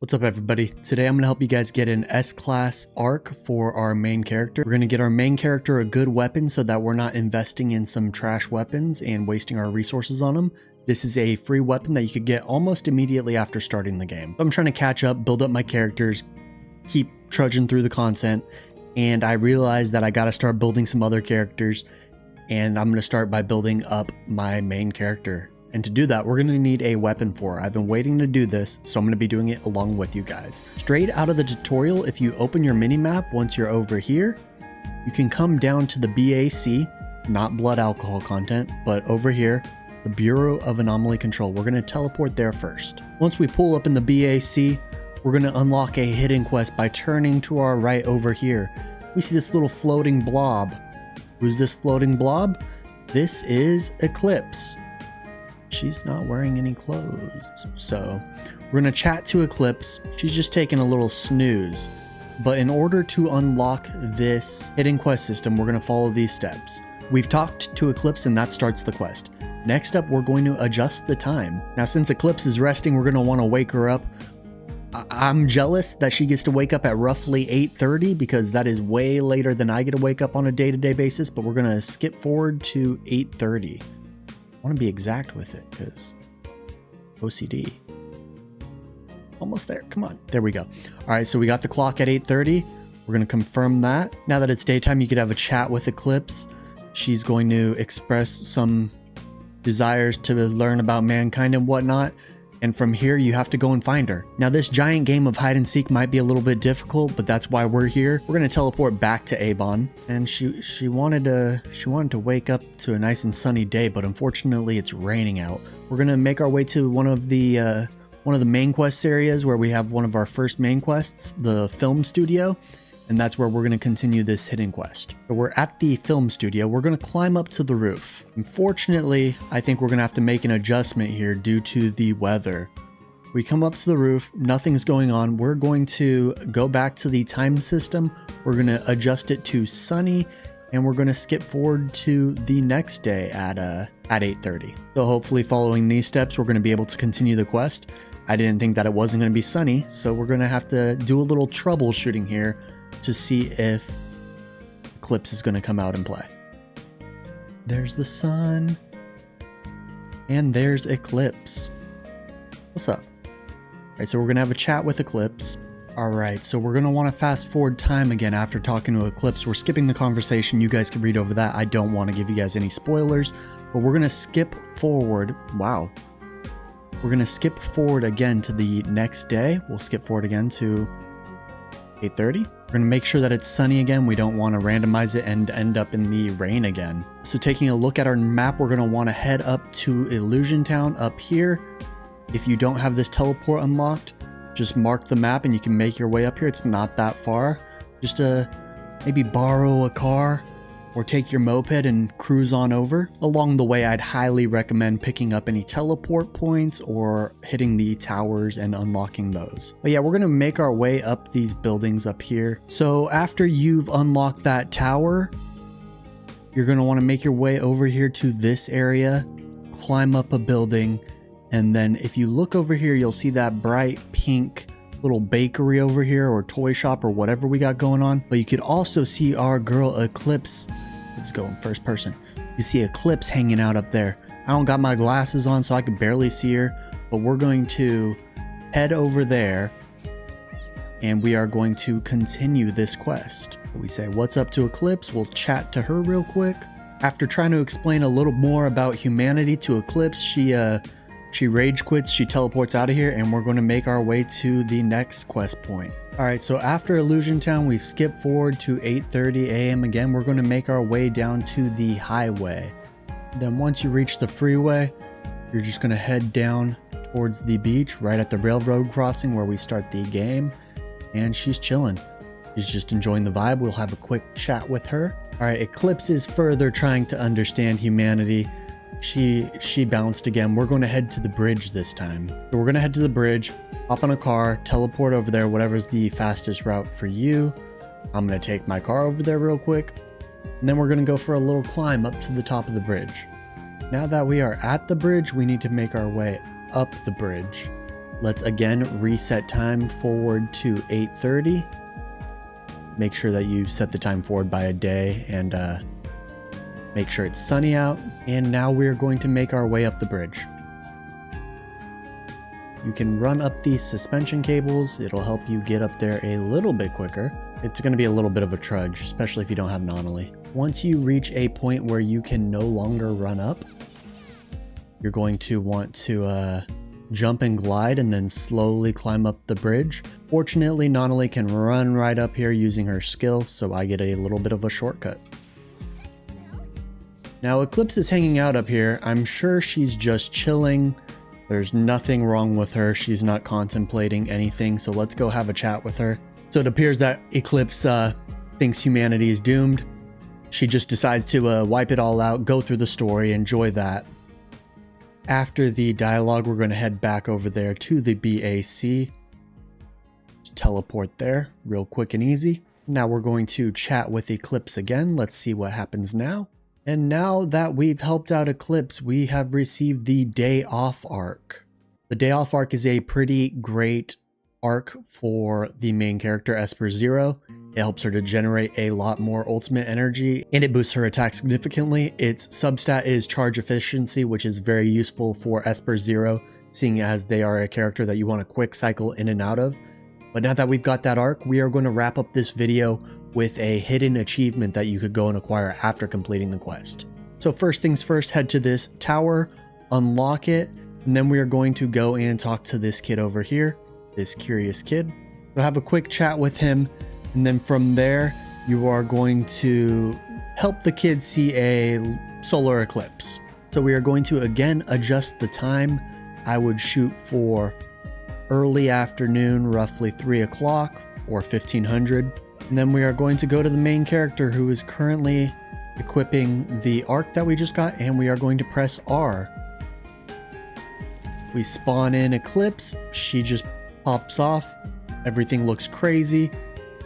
What's up everybody? Today I'm going to help you guys get an S-class arc for our main character. We're going to get our main character a good weapon so that we're not investing in some trash weapons and wasting our resources on them. This is a free weapon that you could get almost immediately after starting the game. I'm trying to catch up, build up my characters, keep trudging through the content, and I realized that I got to start building some other characters, and I'm going to start by building up my main character. And to do that, we're going to need a weapon for her. I've been waiting to do this, so I'm going to be doing it along with you guys. Straight out of the tutorial, if you open your mini-map, once you're over here, you can come down to the BAC, not blood alcohol content, but over here, the Bureau of Anomaly Control. We're going to teleport there first. Once we pull up in the BAC, we're going to unlock a hidden quest by turning to our right over here. We see this little floating blob. Who's this floating blob? This is Eclipse. She's not wearing any clothes, so we're gonna chat to Eclipse. She's just taking a little snooze, but in order to unlock this hidden quest system, we're gonna follow these steps. We've talked to Eclipse and that starts the quest. Next up, we're going to adjust the time. Now, since Eclipse is resting, we're gonna wanna wake her up. I'm jealous that she gets to wake up at roughly 8:30 because that is way later than I get to wake up on a day-to-day basis, but we're gonna skip forward to 8:30. I want to be exact with it because OCD. Almost there. Come on. There we go. All right. So we got the clock at 8:30. We're going to confirm that. Now that it's daytime, you could have a chat with Eclipse. She's going to express some desires to learn about mankind and whatnot. And from here, you have to go and find her. Now, this giant game of hide and seek might be a little bit difficult, but that's why we're here. We're going to teleport back to Avon, and she wanted to wake up to a nice and sunny day, but unfortunately, it's raining out. We're going to make our way to one of the main quest areas where we have one of our first main quests, the film studio. And that's where we're going to continue this hidden quest. So we're at the film studio. We're going to climb up to the roof. Unfortunately, I think we're going to have to make an adjustment here due to the weather. We come up to the roof, nothing's going on. We're going to go back to the time system. We're going to adjust it to sunny, and we're going to skip forward to the next day at 8:30. So hopefully following these steps, we're going to be able to continue the quest. I didn't think that it wasn't going to be sunny, so we're going to have to do a little troubleshooting here to see if Eclipse is going to come out and play. There's the sun. And there's Eclipse. What's up? Alright, so we're going to have a chat with Eclipse. Alright, so we're going to want to fast forward time again after talking to Eclipse. We're skipping the conversation. You guys can read over that. I don't want to give you guys any spoilers, but we're going to skip forward. Wow. We're going to skip forward again to the next day. We'll skip forward again to 8:30. We're going to make sure that it's sunny again. We don't want to randomize it and end up in the rain again. So taking a look at our map, we're going to want to head up to Illusion Town up here. If you don't have this teleport unlocked, just mark the map and you can make your way up here. It's not that far. Just maybe borrow a car or take your moped and cruise on over. Along the way, I'd highly recommend picking up any teleport points or hitting the towers and unlocking those. But yeah, we're gonna make our way up these buildings up here. So after you've unlocked that tower, you're gonna wanna make your way over here to this area, climb up a building, and then if you look over here, you'll see that bright pink little bakery over here or toy shop or whatever we got going on. But you could also see our girl Eclipse. Let's go in first person. You see Eclipse hanging out up there. I don't got my glasses on, so I can barely see her, but we're going to head over there and we are going to continue this quest. We say what's up to Eclipse. We'll chat to her real quick. After trying to explain a little more about humanity to Eclipse, she rage quits, she teleports out of here, and we're going to make our way to the next quest point. Alright, so after Illusion Town, we've skipped forward to 8:30 a.m. again. We're going to make our way down to the highway. Then once you reach the freeway, you're just going to head down towards the beach, right at the railroad crossing where we start the game. And she's chilling. She's just enjoying the vibe. We'll have a quick chat with her. Alright, Eclipse is further trying to understand humanity. She bounced again. We're going to head to the bridge this time. So we're going to head to the bridge, hop on a car, teleport over there, whatever's the fastest route for you. I'm going to take my car over there real quick. And then we're going to go for a little climb up to the top of the bridge. Now that we are at the bridge, we need to make our way up the bridge. Let's again reset time forward to 8:30. Make sure that you set the time forward by a day and make sure it's sunny out. And now we're going to make our way up the bridge. You can run up these suspension cables. It'll help you get up there a little bit quicker. It's going to be a little bit of a trudge, especially if you don't have Nonally. Once you reach a point where you can no longer run up, you're going to want to jump and glide and then slowly climb up the bridge. Fortunately, Nonally can run right up here using her skill, so I get a little bit of a shortcut. Now Eclipse is hanging out up here. I'm sure she's just chilling. There's nothing wrong with her. She's not contemplating anything, so let's go have a chat with her. So it appears that Eclipse thinks humanity is doomed. She just decides to wipe it all out, go through the story, enjoy that. After the dialogue, we're going to head back over there to the BAC. Just teleport there real quick and easy. Now we're going to chat with Eclipse again. Let's see what happens now. And now that we've helped out Eclipse, we have received the Day Off arc. The Day Off arc is a pretty great arc for the main character, Esper Zero. It helps her to generate a lot more ultimate energy and it boosts her attack significantly. Its substat is charge efficiency, which is very useful for Esper Zero, seeing as they are a character that you want a quick cycle in and out of. But now that we've got that arc, we are going to wrap up this video with a hidden achievement that you could go and acquire after completing the quest. So first things first, head to this tower, unlock it, and then we are going to go and talk to this kid over here, this curious kid. We'll have a quick chat with him, and then from there, you are going to help the kid see a solar eclipse. So we are going to again adjust the time. I would shoot for early afternoon, roughly 3 o'clock or 1500. And then we are going to go to the main character who is currently equipping the arc that we just got, and we are going to press R. We spawn in Eclipse, she just pops off, everything looks crazy,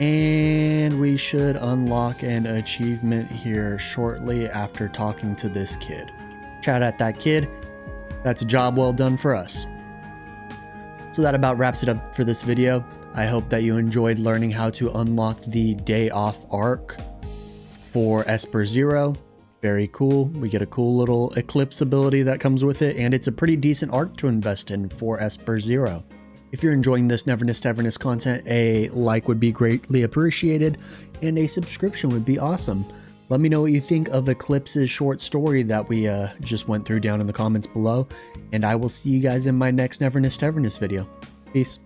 and we should unlock an achievement here shortly after talking to this kid. Shout at that kid, that's a job well done for us. So that about wraps it up for this video. I hope that you enjoyed learning how to unlock the Day Off arc for Esper Zero. Very cool. We get a cool little Eclipse ability that comes with it, and it's a pretty decent arc to invest in for Esper Zero. If you're enjoying this Neverness to Everness content, a like would be greatly appreciated, and a subscription would be awesome. Let me know what you think of Eclipse's short story that we just went through down in the comments below, and I will see you guys in my next Neverness to Everness video. Peace.